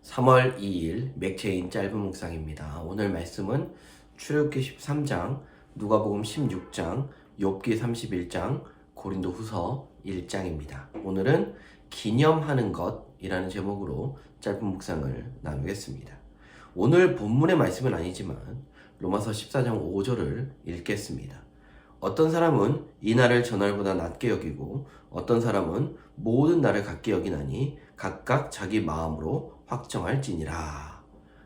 3월 2일 맥체인 짧은 묵상입니다. 오늘 말씀은 출애굽기 13장, 누가복음 16장, 욥기 31장, 고린도후서 1장입니다. 오늘은 기념하는 것이라는 제목으로 짧은 묵상을 나누겠습니다. 오늘 본문의 말씀은 아니지만 로마서 14장 5절을 읽겠습니다. 어떤 사람은 이 날을 저날보다 낮게 여기고 어떤 사람은 모든 날을 같게 여기나니 각각 자기 마음으로 확정할지니라.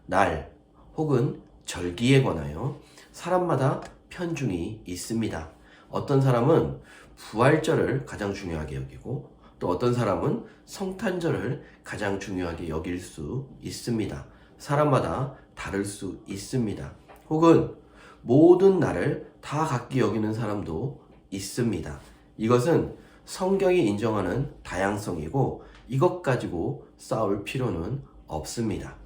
날 혹은 절기에 관하여 사람마다 편중이 있습니다. 어떤 사람은 부활절을 가장 중요하게 여기고 또 어떤 사람은 성탄절을 가장 중요하게 여길 수 있습니다. 사람마다 다를 수 있습니다. 혹은 모든 날을 다 같게 여기는 사람도 있습니다. 이것은 성경이 인정하는 다양성이고 이것 가지고 싸울 필요는 없습니다.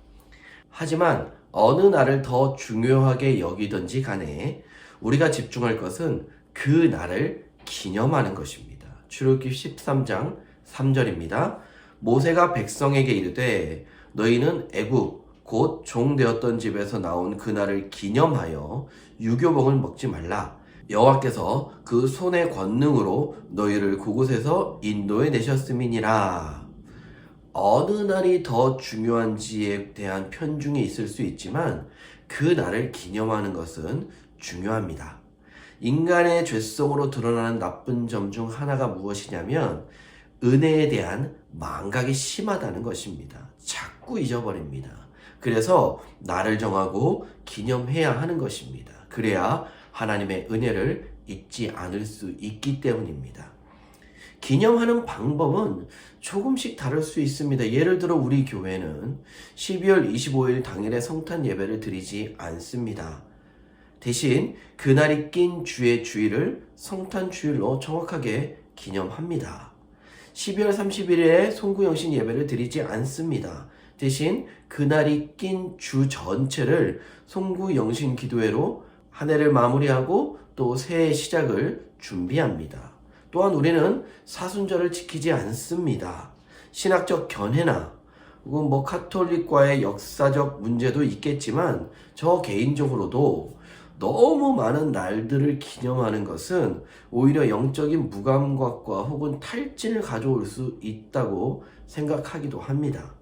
하지만 어느 날을 더 중요하게 여기든지 간에 우리가 집중할 것은 그 날을 기념하는 것입니다. 출애굽기 13장 3절입니다. 모세가 백성에게 이르되 너희는 애굽 곧 종되었던 집에서 나온 그날을 기념하여 유교복을 먹지 말라. 여호와께서 그 손의 권능으로 너희를 그곳에서 인도해 내셨음이니라. 어느 날이 더 중요한지에 대한 편중이 있을 수 있지만 그 날을 기념하는 것은 중요합니다. 인간의 죄성으로 드러나는 나쁜 점 중 하나가 무엇이냐면 은혜에 대한 망각이 심하다는 것입니다. 자꾸 잊어버립니다. 그래서 날을 정하고 기념해야 하는 것입니다. 그래야 하나님의 은혜를 잊지 않을 수 있기 때문입니다. 기념하는 방법은 조금씩 다를 수 있습니다. 예를 들어 우리 교회는 12월 25일 당일에 성탄 예배를 드리지 않습니다. 대신 그날이 낀 주의 주일을 성탄 주일로 정확하게 기념합니다. 12월 31일에 송구영신 예배를 드리지 않습니다. 대신 그날이 낀 주 전체를 송구영신 기도회로 한 해를 마무리하고 또 새해 시작을 준비합니다. 또한 우리는 사순절을 지키지 않습니다. 신학적 견해나 혹은 카톨릭과의 역사적 문제도 있겠지만 저 개인적으로도 너무 많은 날들을 기념하는 것은 오히려 영적인 무감각과 혹은 탈진을 가져올 수 있다고 생각하기도 합니다.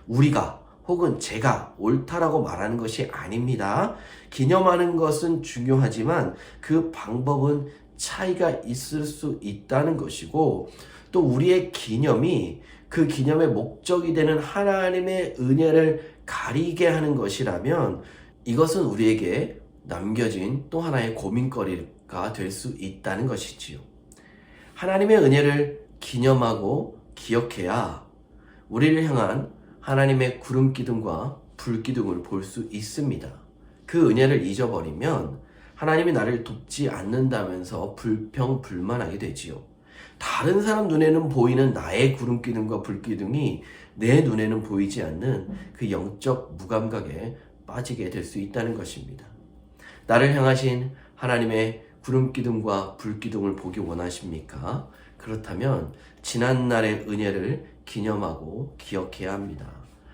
우리가 혹은 제가 옳다라고 말하는 것이 아닙니다. 기념하는 것은 중요하지만 그 방법은 차이가 있을 수 있다는 것이고 또 우리의 기념이 그 기념의 목적이 되는 하나님의 은혜를 가리게 하는 것이라면 이것은 우리에게 남겨진 또 하나의 고민거리가 될 수 있다는 것이지요. 하나님의 은혜를 기념하고 기억해야 우리를 향한 하나님의 구름 기둥과 불 기둥을 볼 수 있습니다. 그 은혜를 잊어버리면 하나님이 나를 돕지 않는다면서 불평불만하게 되지요. 다른 사람 눈에는 보이는 나의 구름 기둥과 불 기둥이 내 눈에는 보이지 않는 그 영적 무감각에 빠지게 될 수 있다는 것입니다. 나를 향하신 하나님의 구름 기둥과 불 기둥을 보기 원하십니까? 그렇다면 지난 날의 은혜를 기념하고 기억해야 합니다.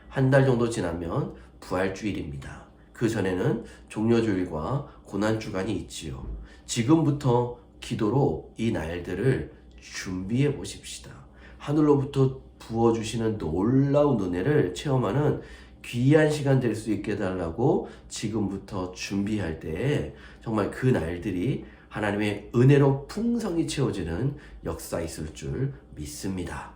한 달 정도 지나면 부활주일입니다. 그 전에는 종려주일과 고난주간이 있지요. 지금부터 기도로 이 날들을 준비해 보십시다. 하늘로부터 부어주시는 놀라운 은혜를 체험하는 귀한 시간 될 수 있게 해달라고 지금부터 준비할 때에 정말 그 날들이 하나님의 은혜로 풍성히 채워지는 역사 있을 줄 믿습니다.